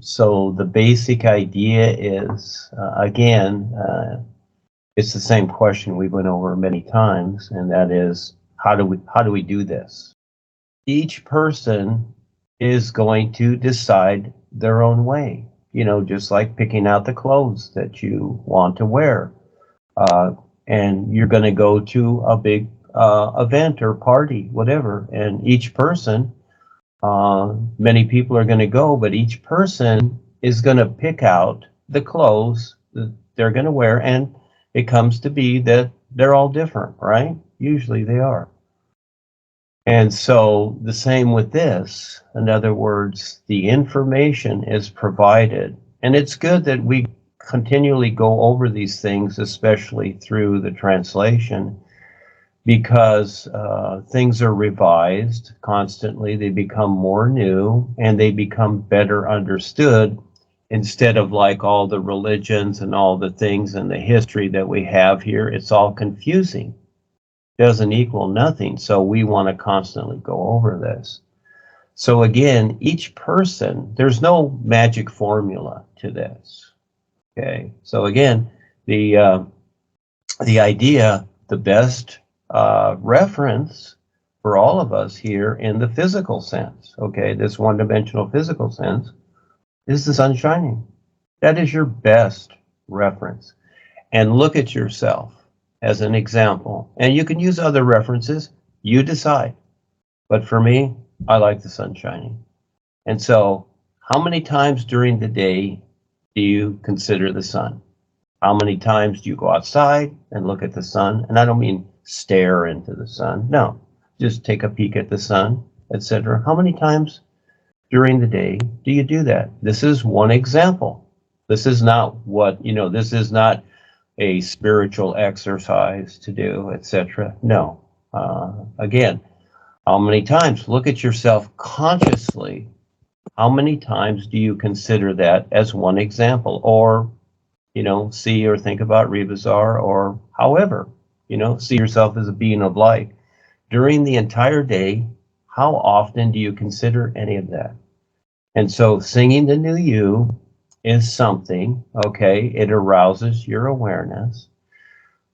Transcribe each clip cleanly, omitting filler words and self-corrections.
So the basic idea is, again, it's the same question we went over many times, and that is, how do we do this? Each person is going to decide their own way. You know, just like picking out the clothes that you want to wear. And you're going to go to a big event or party, whatever, and each person, many people are going to go, but each person is going to pick out the clothes that they're going to wear, and it comes to be that they're all different, right? Usually they are. And so the same with this. In other words, the information is provided, and it's good that we continually go over these things, especially through the translation, because things are revised constantly. They become more new and they become better understood, instead of like all the religions and all the things and the history that we have here. It's all confusing. Doesn't equal nothing. So we want to constantly go over this. So again, each person, there's no magic formula to this. Okay. So again, the idea, the best reference for all of us here in the physical sense, okay, this one-dimensional physical sense, is the sun shining. That is your best reference. And look at yourself as an example. And you can use other references, you decide. But for me, I like the sun shining. And so, how many times during the day do you consider the sun? How many times do you go outside and look at the sun? And I don't mean stare into the sun. No, just take a peek at the sun, etc. How many times during the day do you do that? This is one example. This is not what, this is not a spiritual exercise to do, etc. No. Again, how many times? Look at yourself consciously. How many times do you consider that as one example? Or, see or think about Rebazar, or however, see yourself as a being of light. During the entire day, how often do you consider any of that? And so singing the new you is something, okay, it arouses your awareness.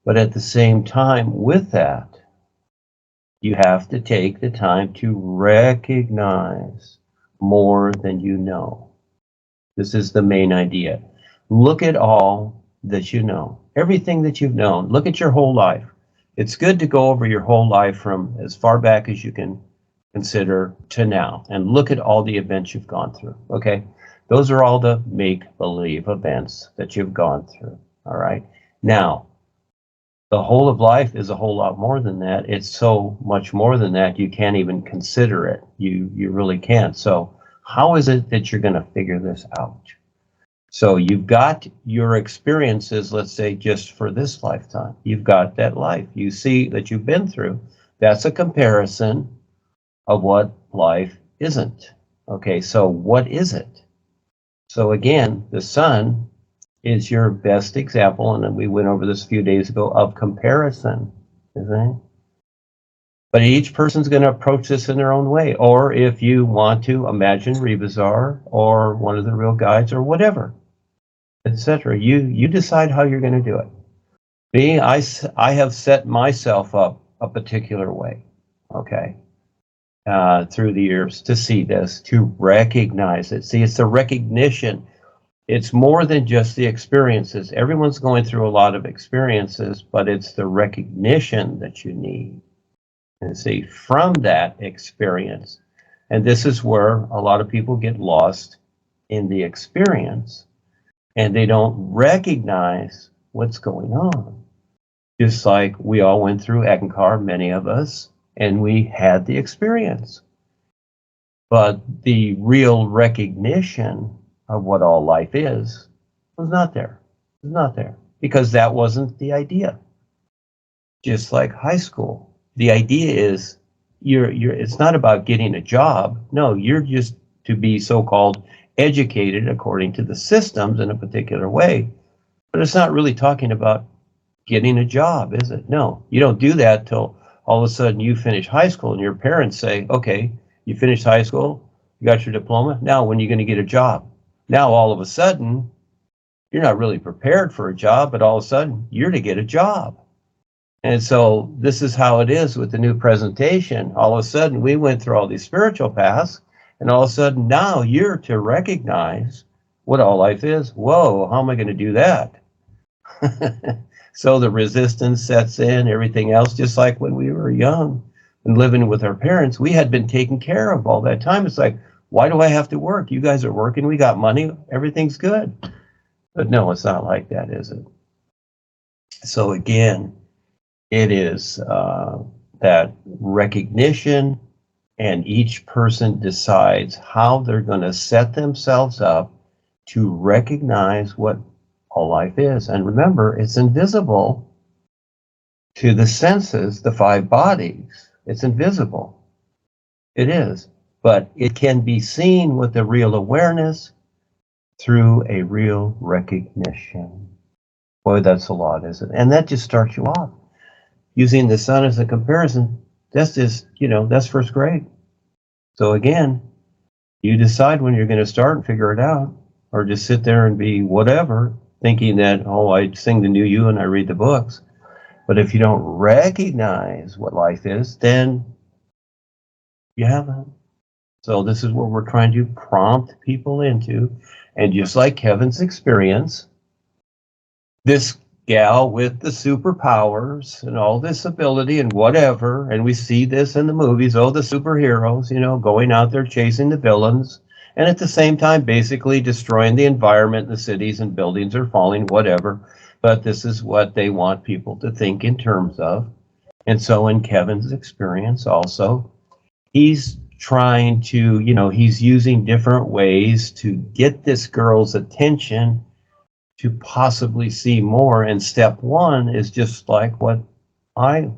But at the same time with that, you have to take the time to recognize more than you know. This is the main idea. Look at all that you know, everything that you've known. Look at your whole life. It's good to go over your whole life from as far back as you can consider to now, and look at all the events you've gone through, okay? Those are all the make-believe events that you've gone through, all right? Now, the whole of life is a whole lot more than that. It's so much more than that, you can't even consider it. You really can't. So how is it that you're going to figure this out? So you've got your experiences, let's say, just for this lifetime. You've got that life. You see that you've been through. That's a comparison of what life isn't. Okay, so what is it? So again, the sun is your best example, and we went over this a few days ago, of comparison, isn't it? But each person's going to approach this in their own way. Or if you want to imagine Rebazar or one of the real guides or whatever, etc. You decide how you're going to do it. Me, I have set myself up a particular way, okay, through the years to see this, to recognize it. See, it's the recognition. It's more than just the experiences. Everyone's going through a lot of experiences, but it's the recognition that you need. And see, from that experience, and this is where a lot of people get lost in the experience, and they don't recognize what's going on. Just like we all went through Eckankar, many of us, and we had the experience. But the real recognition of what all life is was not there. It was not there, because that wasn't the idea. Just like high school, the idea is it's not about getting a job. No, you're just to be so-called educated according to the systems in a particular way. But it's not really talking about getting a job, is it? No, you don't do that till all of a sudden you finish high school and your parents say, okay, you finished high school, you got your diploma, now when are you going to get a job? Now, all of a sudden, you're not really prepared for a job, but all of a sudden, you're to get a job. And so this is how it is with the new presentation. All of a sudden, we went through all these spiritual paths, and all of a sudden, now you're to recognize what all life is. Whoa, how am I going to do that? So the resistance sets in, everything else, just like when we were young and living with our parents, we had been taken care of all that time. It's like, why do I have to work? You guys are working, we got money, everything's good. But no, it's not like that, is it? So again, it is that recognition, and each person decides how they're going to set themselves up to recognize what all life is. And remember, it's invisible to the senses, the five bodies. It's invisible. It is. But it can be seen with a real awareness through a real recognition. Boy, that's a lot, isn't it? And that just starts you off. Using the sun as a comparison, that's just, that's first grade. So again, you decide when you're going to start and figure it out, or just sit there and be whatever, thinking that, oh, I sing the new you and I read the books. But if you don't recognize what life is, then you haven't. So this is what we're trying to prompt people into. And just like Kevin's experience, this gal with the superpowers and all this ability and whatever, and we see this in the movies, the superheroes, going out there chasing the villains, and at the same time basically destroying the environment, the cities and buildings are falling, whatever. But this is what they want people to think in terms of. And so in Kevin's experience also, he's trying to, he's using different ways to get this girl's attention to possibly see more. And step one is just like what I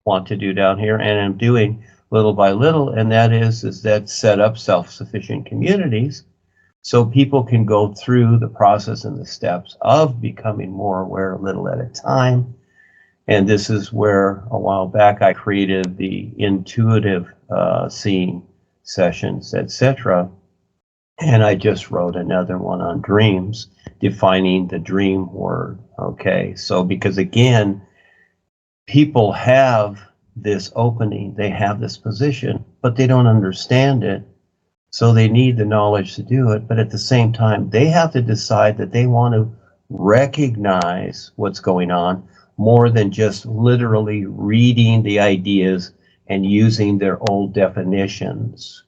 want to do down here, and I'm doing little by little, and that is that set up self-sufficient communities so people can go through the process and the steps of becoming more aware a little at a time. And this is where a while back I created the intuitive seeing sessions, etc. And I just wrote another one on dreams, defining the dream word. Okay, so because again, people have this opening, they have this position, but they don't understand it. So they need the knowledge to do it. But at the same time, they have to decide that they want to recognize what's going on more than just literally reading the ideas and using their old definitions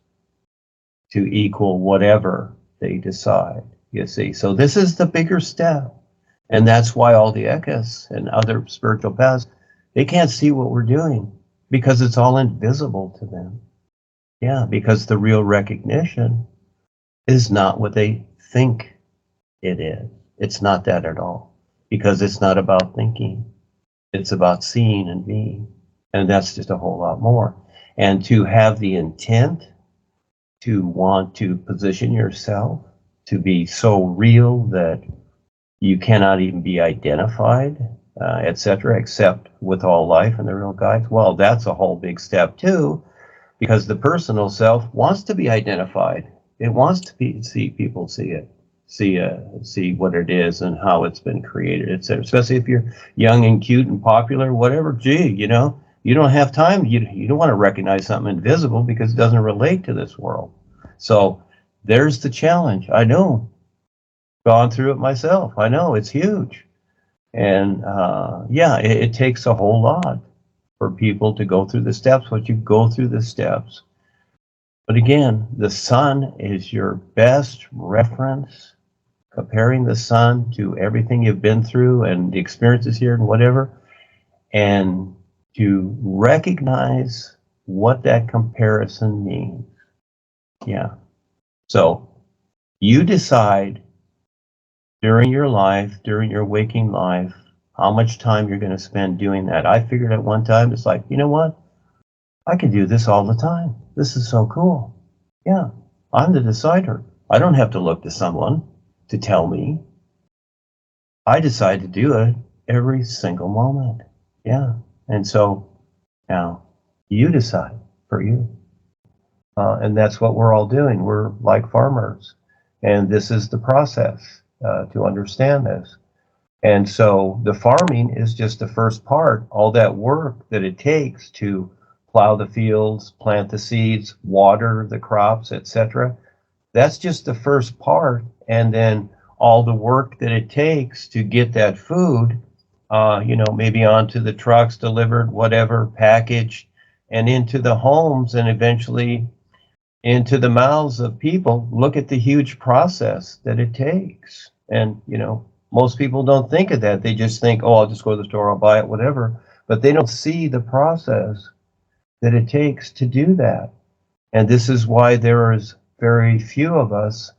to equal whatever they decide, you see. So this is the bigger step. And that's why all the Ekkas and other spiritual paths, they can't see what we're doing because it's all invisible to them. Yeah, because the real recognition is not what they think it is. It's not that at all, because it's not about thinking. It's about seeing and being. And that's just a whole lot more. And to have the intent to want to position yourself to be so real that you cannot even be identified, etc., except with all life and the real guides, well, that's a whole big step too, because the personal self wants to be identified. It wants to see people see it, see what it is and how it's been created, etc. Especially if you're young and cute and popular, whatever. Gee, you don't have time. You don't want to recognize something invisible because it doesn't relate to this world. So there's the challenge. I know, gone through it myself. I know it's huge, and yeah, it takes a whole lot for people to go through the steps. But you go through the steps. But again, the sun is your best reference. Comparing the sun to everything you've been through and the experiences here and whatever, and to recognize what that comparison means. Yeah. So you decide during your life, during your waking life, how much time you're going to spend doing that. I figured at one time, it's like, you know what? I can do this all the time. This is so cool. Yeah, I'm the decider. I don't have to look to someone to tell me. I decide to do it every single moment. Yeah. And so now you decide for you. And that's what we're all doing. We're like farmers. And this is the process to understand this. And so the farming is just the first part, all that work that it takes to plow the fields, plant the seeds, water the crops, etc. That's just the first part. And then all the work that it takes to get that food, maybe onto the trucks, delivered, whatever, packaged, and into the homes and eventually into the mouths of people. Look at the huge process that it takes. And, most people don't think of that. They just think, oh, I'll just go to the store, I'll buy it, whatever. But they don't see the process that it takes to do that. And this is why there is very few of us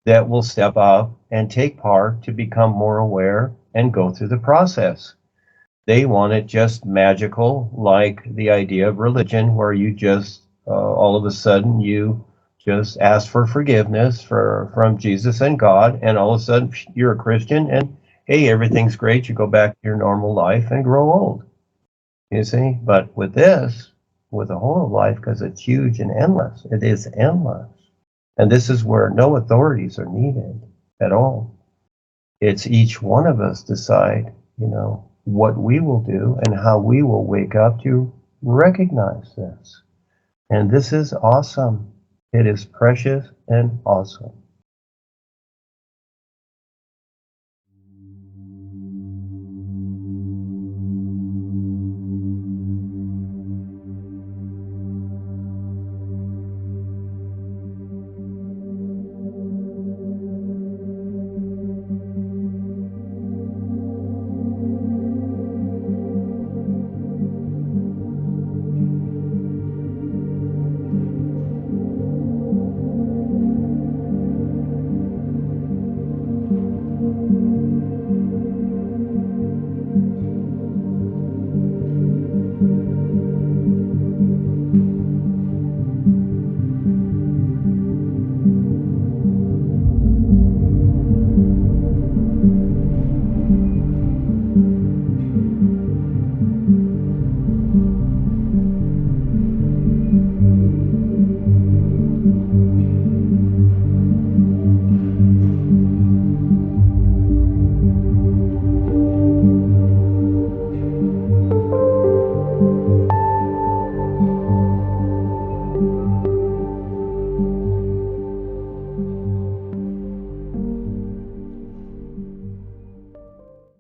that will step up and take part to become more aware and go through the process. They want it just magical, like the idea of religion, where you just all of a sudden you just ask for forgiveness from Jesus and God, and all of a sudden you're a Christian, and hey, everything's great. You go back to your normal life and grow old. You see, but with this, with the whole of life, because it's huge and endless, it is endless. And this is where no authorities are needed at all. It's each one of us decide, what we will do and how we will wake up to recognize this. And this is awesome. It is precious and awesome.